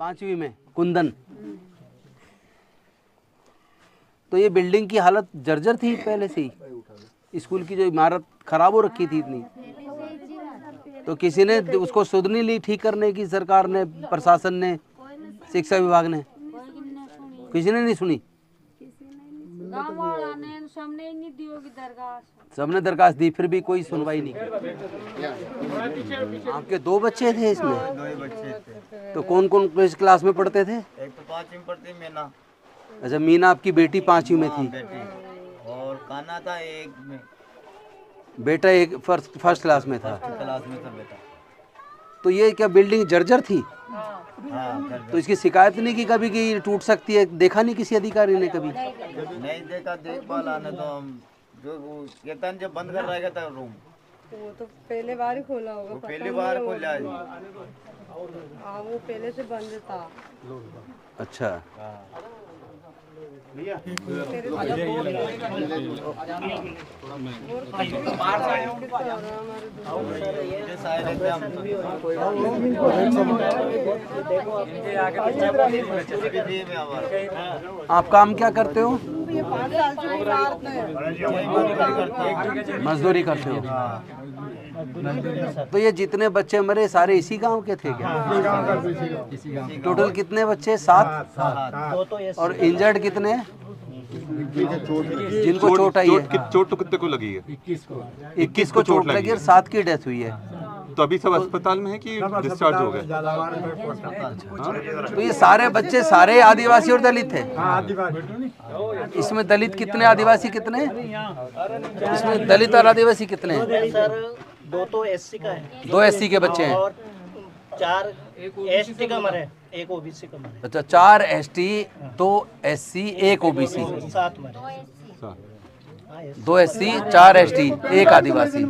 5वीं में कुंदन। तो ये बिल्डिंग की हालत जर्जर थी पहले से ही, स्कूल की जो इमारत खराब हो रखी थी इतनी, तो किसी ने उसको सुध नहीं ली ठीक करने की, सरकार ने, प्रशासन ने, शिक्षा विभाग ने, किसी ने नहीं सुनी। सबने दरखास्त दी, फिर भी कोई सुनवाई नहीं की। आपके 2 बच्चे थे इसमें? 2 बच्चे थे। तो कौन कौन किस क्लास में पढ़ते थे? एक तो 5वीं में पढ़ती मीना। अच्छा, मीना आपकी बेटी 5वीं में थी। बेटी। और काना था 1 में। बेटा एक फर्स्ट क्लास में था। फर्स्ट क्लास में था बेटा। तो ये क्या बिल्डिंग जर्जर थी? हाँ। तो इसकी शिकायत नहीं की कभी कि टूट सकती है? देखा नहीं किसी अधिकारी ने कभी? नहीं देखा, देखभाल आने तो हम जो कहता है जब बंद कर रहेगा तब रूम, वो तो पहले बार ही खोला होगा, वो पहली बार खोला है। हाँ, वो पहले से बंद था। अच्छा। आप काम क्या करते हो? मजदूरी करते हो। तो ये जितने बच्चे मरे सारे इसी गांव के थे क्या? टोटल कितने बच्चे? 7। और इंजर्ड कितने? जिनको चोट आई है? चोट तो कितने को लगी है? 21 को चोट लगी और 7 की डेथ हुई है। तो अभी सब अस्पताल में है कि डिस्चार्ज हो गए? तो ये सारे बच्चे सारे आदिवासी और दलित थे? इसमें दलित कितने, आदिवासी कितने? इसमें दलित और आदिवासी कितने हैं? सर 2 तो एससी का है, 2 एससी के बच्चे हैं और 4 एसटी का मरे, 1 ओबीसी का मरे। अच्छा, 4 एसटी, 2 एससी, 1 ओबीसी। 7 मरे। 2 एससी, 4 एसटी, 1 आदिवासी।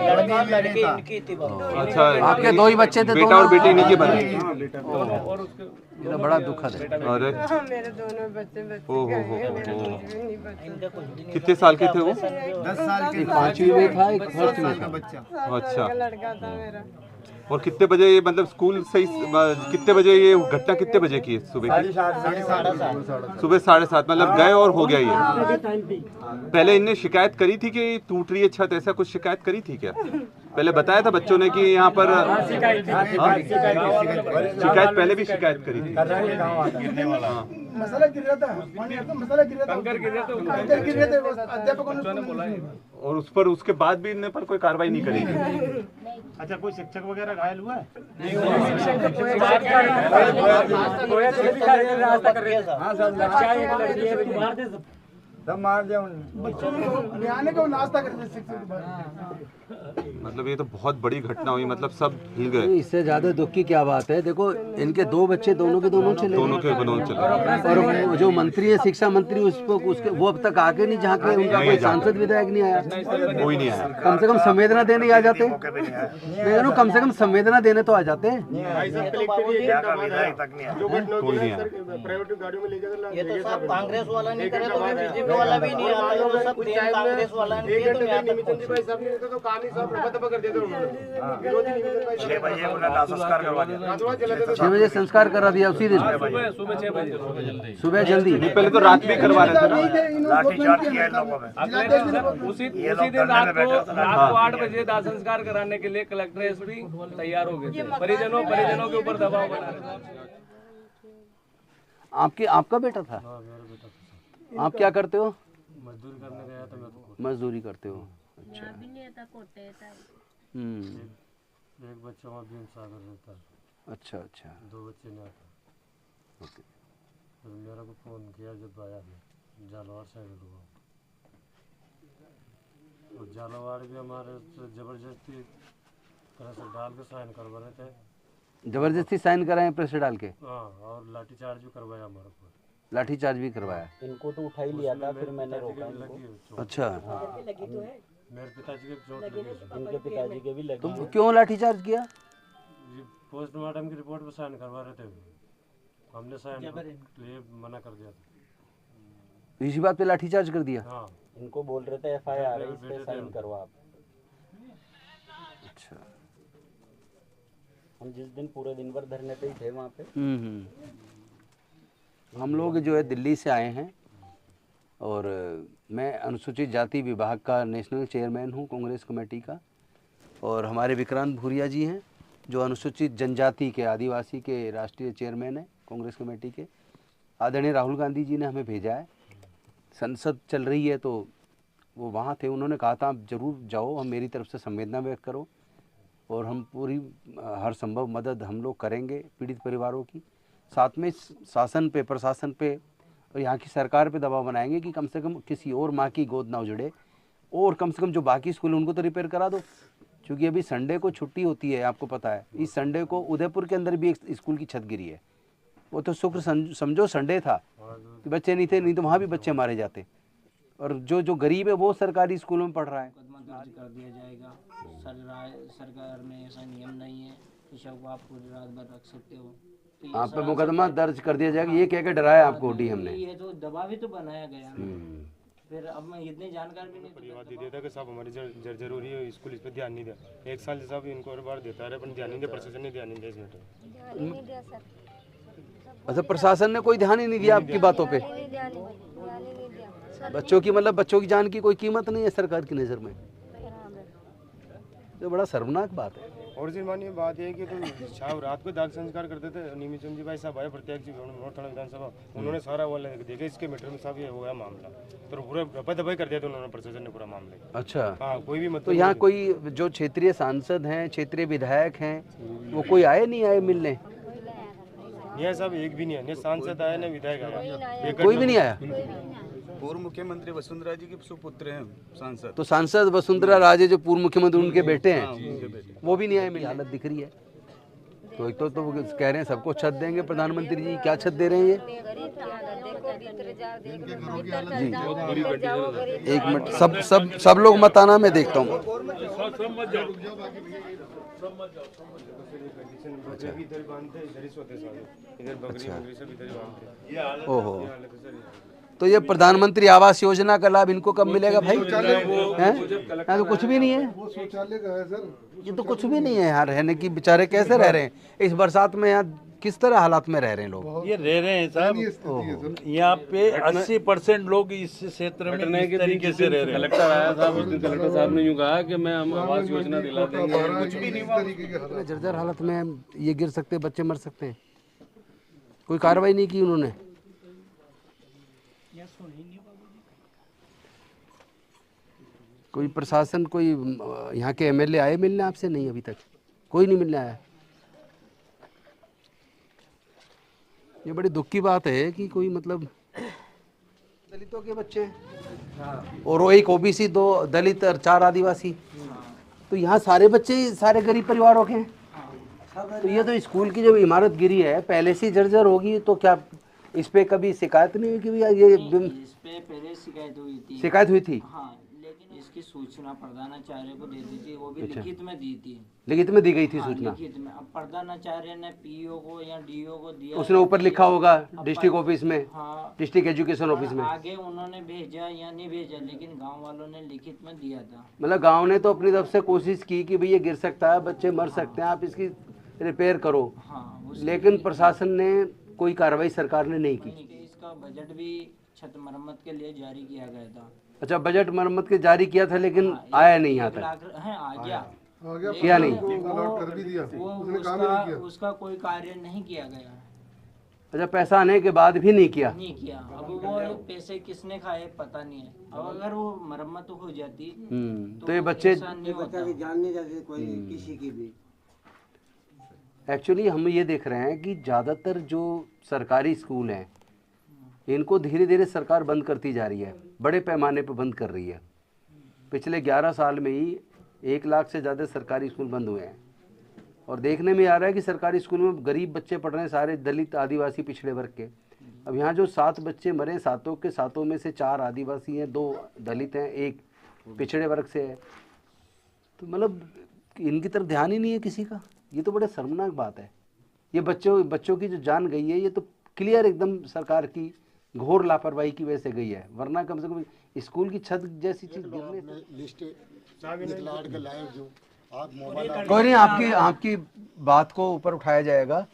लड़का लड़की इनकी थी बहुत। अच्छा, आपके 2 ही बच्चे थे? बेटा और बेटी इन्हीं के बने? ये तो बड़ा दुखद है। अरे मेरे दोनों बच्चे ओ गए, हो नहीं बच्चे। इनका कुछ भी नहीं। कितने साल के थे वो? 10 साल के 5वीं में था, एक फर्स्ट में था। बच्चा। अच्छा। लड़का था मेरा। और कितने बजे ये, मतलब स्कूल सही कितने बजे ये घटना कितने बजे की है? सुबह की? सुबह 7:30, मतलब गए और हो गया ये। पहले इनने शिकायत करी थी कि टूट रही है छत, ऐसा कुछ शिकायत करी थी क्या? पहले बताया था बच्चों ने कि यहाँ पर शिकायत पहले भी शिकायत करी थी? मसाला गिर रहा था, मसाला गिर रहा था, कंकर गिर रहे थे, अध्यापकों ने बुलाया। और उस पर उसके बाद भी इनने पर कोई कार्रवाई नहीं करी? अच्छा, कोई शिक्षक वगैरह घायल हुआ है? सब मार दिया बच्चों ने, आने को नाश्ता करते शिक्षक। मतलब ये तो बहुत बड़ी घटना हुई, मतलब सब हिल गए। इससे ज्यादा दुख की क्या बात है? देखो, इनके 2 बच्चे दोनों के दोनों चले गए। और जो मंत्री है, शिक्षा मंत्री, उसके वो अब तक आके नहीं, जहाँ के उनका कोई सांसद विधायक नहीं आया। कोई नहीं आया। कम से कम संवेदना देने आ जाते। मैं कम से कम संवेदना देने तो आ जाते। कोई नहीं आया। ये तो सब कांग्रेस वाला नहीं करे तो बीजेपी वाला भी नहीं आता, ये तो सब कांग्रेस वाला नहीं किया तो यहाँ तक 6 बजे उन्हें संस्कार करवा दिया। 6 बजे संस्कार करा दिया उसी दिन, सुबह जल्दी। पहले तो रात में करवा रहे थे ना? लाठीचार्ज किया इन लोगों ने। उसी दिन रात को 8 बजे दाह संस्कार कराने के लिए कलेक्टर एसपी तैयार हो गए थे। परिजनों के ऊपर दबाव बना रहे थे। आपका बेटा था? आप क्या करते हो? मजदूरी करने गया था मैं तो। मजदूरी करते हो? अच्छा। एक बच्चा वहाँ भीम सागर रहता है। अच्छा। 2 बच्चे नहीं आता। ओके। तो मेरा को फोन किया जब आया मैं झालावाड़ साइड हुआ, और झालावाड़ भी हमारे जबरदस्ती तरह से डाल के साइन करवा रहे थे। जबरदस्ती साइन कराए प्रेस डाल के? हाँ, और लाठीचार्ज भी करवाया हमारे को। लाठीचार्ज भी करवाया? इनको तो उठा ही लिया था, फिर मैंने रोका इनको। अच्छा। मेरे पिताजी के चोट लगी, इनके पिताजी के भी लगी। तुम क्यों लाठीचार्ज किया? पोस्टमार्टम की रिपोर्ट पे साइन करवा रहे थे, हमने साइन लिए मना कर दिया था। इसी बात पे लाठीचार्ज कर दिया? हाँ, इनको बोल रहे थे FIR है, इस पे साइन करवा आप। अच्छा। हम जिस दिन पूरे दिन भर धरने पे ही थे वहाँ पे। हम लोग जो है दिल्ली से आए हैं और मैं अनुसूचित जाति विभाग का नेशनल चेयरमैन हूँ कांग्रेस कमेटी का, और हमारे विक्रांत भूरिया जी हैं जो अनुसूचित जनजाति के आदिवासी के राष्ट्रीय चेयरमैन हैं कांग्रेस कमेटी के। आदरणीय राहुल गांधी जी ने हमें भेजा है, संसद चल रही है तो वो वहाँ थे, उन्होंने कहा था आप ज़रूर जाओ, हम मेरी तरफ से संवेदना व्यक्त करो और हम पूरी हर संभव मदद हम लोग करेंगे पीड़ित परिवारों की। साथ में शासन पे, प्रशासन पे और यहाँ की सरकार पे दबाव बनाएंगे कि कम से कम किसी और माँ की गोद ना उजड़े, और कम से कम जो बाकी स्कूल उनको तो रिपेयर करा दो, क्योंकि अभी संडे को छुट्टी होती है, आपको पता है। इस संडे को उदयपुर के अंदर भी एक स्कूल की छत गिरी है, वो तो शुक्र समझो संडे था कि बच्चे नहीं थे, नहीं तो वहाँ भी बच्चे मारे जाते। और जो गरीब है वो सरकारी स्कूलों में पढ़ रहा है। मुकदमा दर्ज कर दिया जाएगा। सरकार में ऐसा नियम नहीं है कि शव को आप पूरी रात भर रख सकते हो। तो ये आप पे सरासर मुकदमा दर्ज कर दिया जाएगा, ये कह के डराया आपको डीएम ने। ये तो दबाव ही तो बनाया गया ना। फिर अब मैं इतनी जानकार भी नहीं परिवार दे देता कि साहब हमारी जरूरी है, स्कूल इस पर ध्यान नहीं दिया। 1 साल से साहब इनको हर बार देता है, पर ध्यान नहीं दिया, प्रशासन ने ध्यान नहीं दिया इस मैटर। अच्छा, प्रशासन ने कोई ध्यान ही नहीं दिया आपकी बातों पे। बच्चों की मतलब बच्चों की जान की कोई कीमत नहीं है सरकार की नज़र में, तो बड़ा शर्मनाक बात है। और जी मानिए बात ये है कि तुम शाम रात को दाग संस्कार करते थे, निमित चंद जी भाई साहब आए प्रत्यक्ष नॉर्थ थाना विधानसभा, उन्होंने सारा वाला देखा इसके मैटर में साहब ये हो गया मामला, तो पूरा रफा दफाई कर दिया था उन्होंने, प्रशासन ने पूरा मामले। अच्छा, हाँ, कोई भी तो यहाँ कोई जो क्षेत्रीय सांसद हैं, क्षेत्रीय विधायक हैं, वो कोई आए नहीं आए मिलने? नहीं साहब, एक भी नहीं है, न सांसद आया न विधायक आया, कोई भी नहीं आया। पूर्व मुख्यमंत्री वसुंधरा जी के सुपुत्र हैं सांसद, तो सांसद वसुंधरा राजे जो पूर्व मुख्यमंत्री उनके बेटे हैं, वो भी नहीं आए। मेरी हालत दिख रही है। तो एक तो कह रहे हैं सबको छत देंगे प्रधानमंत्री जी, क्या छत दे रहे हैं ये? जी, एक मिनट, सब लोग मत आना, मैं देखता हूँ। ओहो, तो ये प्रधानमंत्री आवास योजना का लाभ इनको कब मिलेगा भाई? हैं? तो कुछ भी नहीं है, वो शौचालय का है सर। ये तो कुछ भी नहीं है यहाँ रहने की। बेचारे कैसे रह रहे हैं इस बरसात में? यहाँ किस तरह हालात में रह रहे हैं लोग? ये रह रहे हैं साहब, यहाँ पे 80% लोग इस क्षेत्र में इस तरीके से रह रहे हैं। कलेक्टर आया साहब, उस दिन कलेक्टर साहब ने यूँ कहा कि मैं हम आवास योजना दिला देंगे, कुछ भी नहीं हुआ। जर्जर हालत में ये गिर सकते हैं, बच्चे मर सकते हैं, कोई कार्रवाई नहीं की उन्होंने। कोई प्रशासन, कोई यहाँ के एमएलए आए मिलने आपसे? नहीं, अभी तक कोई नहीं मिलने आया। ये बड़ी दुख की बात है कि कोई मतलब दलितों के बच्चे और वो एक ओबीसी, 2 दलित और 4 आदिवासी, तो यहाँ सारे बच्चे सारे गरीब परिवारों के हैं। तो ये तो स्कूल की जब इमारत गिरी है पहले से जर्जर होगी, तो क्या इस पे कभी शिकायत नहीं हुई कि भैया ये? इस पे पहले शिकायत हुई थी। हाँ, लेकिन इसकी सूचना प्रधानाचार्य को दे दी थी, वो भी लिखित में दी थी। लिखित में दी गई थी सूचना? लिखित में। अब प्रधानाचार्य ने पीओ को या डीओ को दिया, उसने ऊपर लिखा होगा डिस्ट्रिक्ट ऑफिस में, हाँ, डिस्ट्रिक्ट एजुकेशन ऑफिस में। आगे उन्होंने भेजा या नहीं भेजा, लेकिन गांव वालों ने लिखित में दिया था। मतलब गांव ने तो अपनी तरफ से कोशिश की कि भैया गिर सकता है, बच्चे मर सकते हैं, आप इसकी रिपेयर करो। हाँ, लेकिन प्रशासन ने कोई कार्रवाई सरकार ने नहीं की। इसका बजट भी छत मरम्मत के लिए जारी किया गया था। अच्छा, बजट मरम्मत के जारी किया था, लेकिन आया नहीं यहाँ तक। आ गया, किया नहीं। कर भी दिया, उसने काम ही नहीं किया। उसका कोई कार्य नहीं किया गया। अच्छा, पैसा आने के बाद भी नहीं किया? नहीं किया। अब वो पैसे किसने खाए पता नहीं है। अब अगर वो मरम्मत हो जाती तो ये बच्चे जान नहीं जाते कोई किसी की भी। एक्चुअली हम ये देख रहे हैं कि ज़्यादातर जो सरकारी स्कूल हैं इनको धीरे धीरे सरकार बंद करती जा रही है, बड़े पैमाने पर बंद कर रही है। पिछले 11 साल में ही 1 लाख से ज़्यादा सरकारी स्कूल बंद हुए हैं, और देखने में आ रहा है कि सरकारी स्कूल में गरीब बच्चे पढ़ रहे हैं, सारे दलित आदिवासी पिछड़े वर्ग के। अब यहाँ जो 7 बच्चे मरे, 7 के 7 में से 4 आदिवासी हैं, 2 दलित हैं, 1 पिछड़े वर्ग से है। तो मतलब इनकी तरफ ध्यान ही नहीं है किसी का। ये तो बड़े शर्मनाक बात है। ये बच्चों की जो जान गई है, ये तो क्लियर एकदम सरकार की घोर लापरवाही की वजह से गई है, वरना कम से कम स्कूल की छत जैसी चीज गिरने से। लिस्ट निकला के लाए जो कोई नहीं, आपकी बात को ऊपर उठाया जाएगा।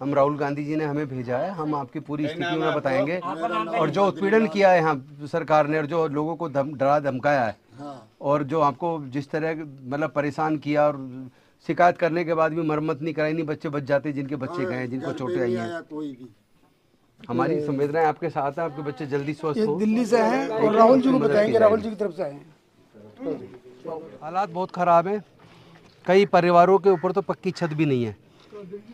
हम राहुल गांधी जी ने हमें भेजा है, हम आपकी पूरी स्थिति में बताएंगे। और जो उत्पीड़न किया है यहाँ सरकार ने और जो लोगों को डरा धमकाया है और जो आपको जिस तरह मतलब परेशान किया और शिकायत करने के बाद भी मरम्मत नहीं कराई, नहीं बच्चे बच जाते जिनके बच्चे गए, जिनको चोटें आई हैं। हमारी संवेदनाएं आपके साथ है, आपके बच्चे जल्दी स्वस्थ हो। दिल्ली से हैं और राहुल जी को बताएंगे, राहुल जी की तरफ से आए हैं। हालात बहुत ख़राब हैं, कई परिवारों के ऊपर तो पक्की छत भी नहीं है।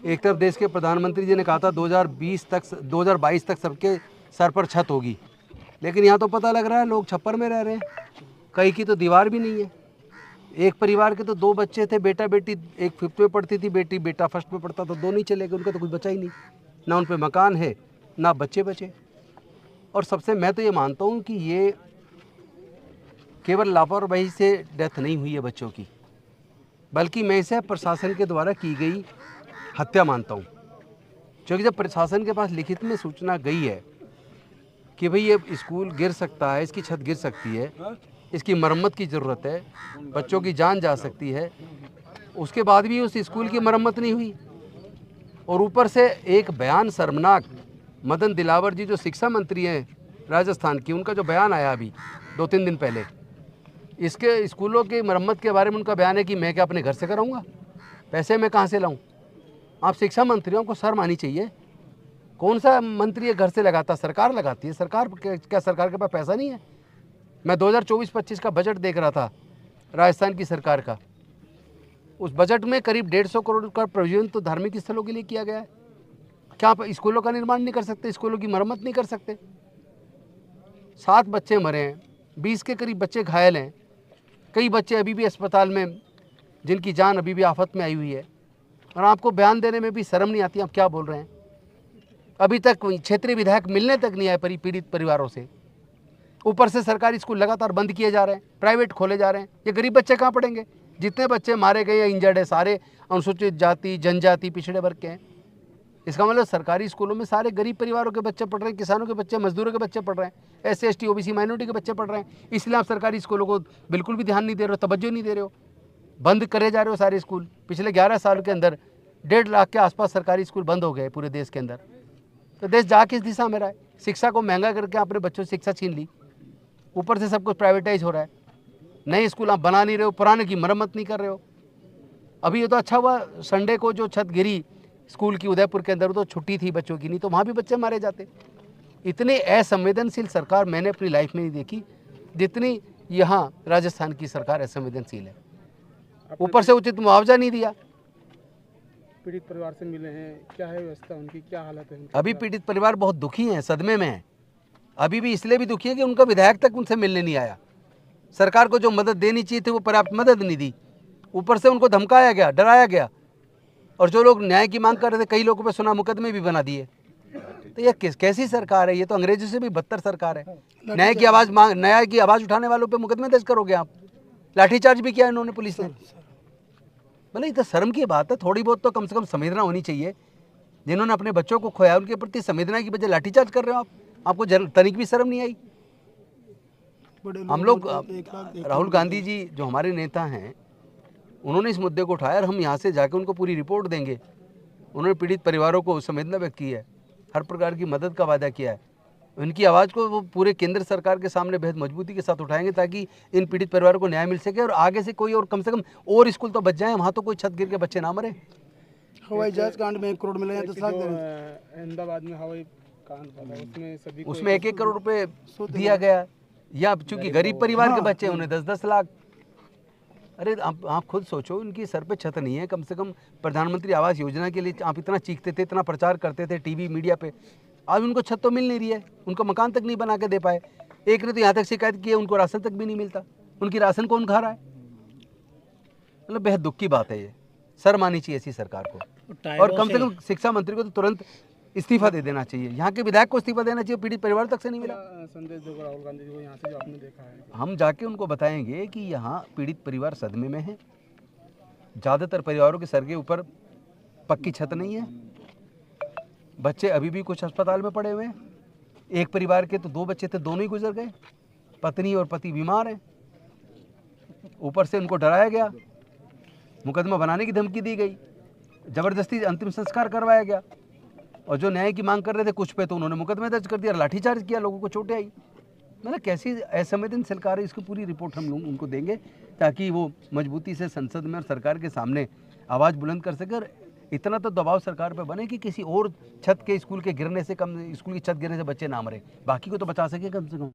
एक तरफ देश के प्रधानमंत्री जी ने कहा था 2022 तक सबके सर पर छत होगी, लेकिन यहाँ तो पता लग रहा है लोग छप्पर में रह रहे हैं, कई की तो दीवार भी नहीं है। एक परिवार के तो 2 बच्चे थे, बेटा बेटी, एक 5th में पढ़ती थी बेटी, बेटा 1st में पढ़ता था, 2 नहीं चले गए, उनका तो कुछ बचा ही नहीं, ना उन पे मकान है ना बच्चे बचे। और सबसे मैं तो ये मानता हूँ कि ये केवल लापरवाही से डेथ नहीं हुई है बच्चों की, बल्कि मैं इसे प्रशासन के द्वारा की गई हत्या मानता हूँ। क्योंकि जब प्रशासन के पास लिखित में सूचना गई है कि भाई ये स्कूल गिर सकता है, इसकी छत गिर सकती है, इसकी मरम्मत की ज़रूरत है, बच्चों की जान जा सकती है, उसके बाद भी उस स्कूल की मरम्मत नहीं हुई। और ऊपर से एक बयान शर्मनाक, मदन दिलावर जी जो शिक्षा मंत्री हैं राजस्थान की, उनका जो बयान आया अभी 2-3 दिन पहले, इसके स्कूलों की मरम्मत के बारे में उनका बयान है कि मैं क्या अपने घर से कराऊंगा, पैसे मैं कहाँ से लाऊं। आप शिक्षा मंत्रियों को शर्म आनी चाहिए। कौन सा मंत्री ये घर से लगाता, सरकार लगाती है। सरकार क्या सरकार के पास पैसा नहीं है? मैं 2024-25 का बजट देख रहा था राजस्थान की सरकार का, उस बजट में करीब 150 करोड़ का प्रोविजन तो धार्मिक स्थलों के लिए किया गया है। क्या आप स्कूलों का निर्माण नहीं कर सकते, स्कूलों की मरम्मत नहीं कर सकते? 7 बच्चे मरे हैं, 20 के करीब बच्चे घायल हैं, कई बच्चे अभी भी अस्पताल में जिनकी जान अभी भी आफत में आई हुई है, और आपको बयान देने में भी शर्म नहीं आती। आप क्या बोल रहे हैं? अभी तक क्षेत्रीय विधायक मिलने तक नहीं आए पीड़ित परिवारों से। ऊपर से सरकारी स्कूल लगातार बंद किए जा रहे हैं, प्राइवेट खोले जा रहे हैं। ये गरीब बच्चे कहाँ पढ़ेंगे? जितने बच्चे मारे गए या इंजर्ड है सारे अनुसूचित जाति, जनजाति, पिछड़े वर्ग के हैं। इसका मतलब सरकारी स्कूलों में सारे गरीब परिवारों के बच्चे पढ़ रहे हैं, किसानों के बच्चे, मजदूरों के बच्चे पढ़ रहे हैं, SC ST OBC माइनॉरिटी के बच्चे पढ़ रहे हैं। इसलिए आप सरकारी स्कूलों को बिल्कुल भी ध्यान नहीं दे रहे हो, तवज्जो नहीं दे रहे हो, बंद करे जा रहे हो सारे स्कूल। पिछले 11 साल के अंदर 1.5 लाख के आसपास सरकारी स्कूल बंद हो गए पूरे देश के अंदर। तो देश जा किस दिशा में रहा है? शिक्षा को महंगा करके आपने बच्चों से शिक्षा छीन ली, ऊपर से सब कुछ प्राइवेटाइज हो रहा है। नए स्कूल आप बना नहीं रहे हो, पुराने की मरम्मत नहीं कर रहे हो। अभी ये तो अच्छा हुआ संडे को जो छत गिरी स्कूल की उदयपुर के अंदर, तो छुट्टी थी बच्चों की, नहीं तो वहाँ भी बच्चे मारे जाते। इतने असंवेदनशील सरकार मैंने अपनी लाइफ में नहीं देखी जितनी यहाँ राजस्थान की सरकार असंवेदनशील है। ऊपर से उचित मुआवजा नहीं दिया। पीड़ित परिवार से मिले हैं, क्या है व्यवस्था उनकी, क्या हालत है? अभी पीड़ित परिवार बहुत दुखी हैं, सदमे में हैं। अभी भी इसलिए भी दुखी है कि उनका विधायक तक उनसे मिलने नहीं आया। सरकार को जो मदद देनी चाहिए थी वो पर्याप्त मदद नहीं दी। ऊपर से उनको धमकाया गया, डराया गया, और जो लोग न्याय की मांग कर रहे थे कई लोगों पे सुना मुकदमे भी बना दिए। तो ये कैसी सरकार है? ये तो अंग्रेजों से भी बदतर सरकार है। न्याय की आवाज़ उठाने वालों पे मुकदमे दर्ज करोगे आप। लाठीचार्ज भी किया इन्होंने, पुलिस ने। मतलब ये तो शर्म की बात है। थोड़ी बहुत तो कम से कम संवेदना होनी चाहिए। जिन्होंने अपने बच्चों को खोया उनके प्रति संवेदना की बजाय लाठीचार्ज कर रहे हो आप। आपको तनिक भी शर्म नहीं आई? हम लोग राहुल गांधी जी जो हमारे नेता हैं, उन्होंने इस मुद्दे को उठाया और हम यहाँ से जाकर उनको पूरी रिपोर्ट देंगे। उन्होंने पीड़ित परिवारों को संवेदना व्यक्त की है, हर प्रकार की मदद का वादा किया है। उनकी आवाज़ को वो पूरे केंद्र सरकार के सामने बेहद मजबूती के साथ उठाएंगे ताकि इन पीड़ित परिवारों को न्याय मिल सके और आगे से कोई और कम से कम और स्कूल तो बच जाए, वहाँ तो कोई छत गिर के बच्चे ना मरे। हवाई जहाज कांड में 1 करोड़ मिले हैं, 10 लाख अहमदाबाद में हवाई कांड हुआ, उसमें सभी उसमें 1-1 करोड़ रुपए दिया गया, या चूंकि गरीब परिवार के बच्चे उन्हें 10-10 लाख। अरे आप खुद सोचो, इनकी सर पे छत नहीं है। कम से कम प्रधानमंत्री आवास योजना के लिए आप इतना चीखते थे, इतना प्रचार करते थे टीवी मीडिया पे, आज उनको छत तो मिल नहीं रही है, उनको मकान तक नहीं बना के दे पाए। एक ने तो यहाँ तक शिकायत की है उनको राशन तक भी नहीं मिलता। उनकी राशन कौन खा रहा है? मतलब बेहद दुख की बात है ये। शर्म आनी चाहिए ऐसी सरकार को, और कम से कम शिक्षा मंत्री को तो तुरंत इस्तीफा दे देना चाहिए। यहाँ के विधायक को इस्तीफा देना चाहिए, पीड़ित परिवार तक से नहीं मिला। संदेश दो राहुल गांधी जी को यहाँ से जो आपने देखा है। हम जाके उनको बताएंगे कि यहाँ पीड़ित परिवार सदमे में है। ज़्यादातर परिवारों के सर के ऊपर पक्की छत नहीं है, बच्चे अभी भी कुछ अस्पताल में पड़े हुए हैं। एक परिवार के तो 2 बच्चे थे, दोनों ही गुजर गए। पत्नी और पति बीमार हैं, ऊपर से उनको डराया गया। मुकदमा बनाने की धमकी दी गई, ज़बरदस्ती अंतिम संस्कार करवाया गया, और जो न्याय की मांग कर रहे थे कुछ पे तो उन्होंने मुकदमा दर्ज कर दिया, लाठीचार्ज किया, लोगों को चोटें आई। मतलब कैसी असंवेदन सरकार है, इसकी पूरी रिपोर्ट हम लोग उनको देंगे ताकि वो मजबूती से संसद में और सरकार के सामने आवाज़ बुलंद कर सके। और इतना तो दबाव सरकार पे बने कि किसी और छत के स्कूल के गिरने से कम, स्कूल की छत गिरने से बच्चे ना मरे, बाकी को तो बचा सके कम से कम।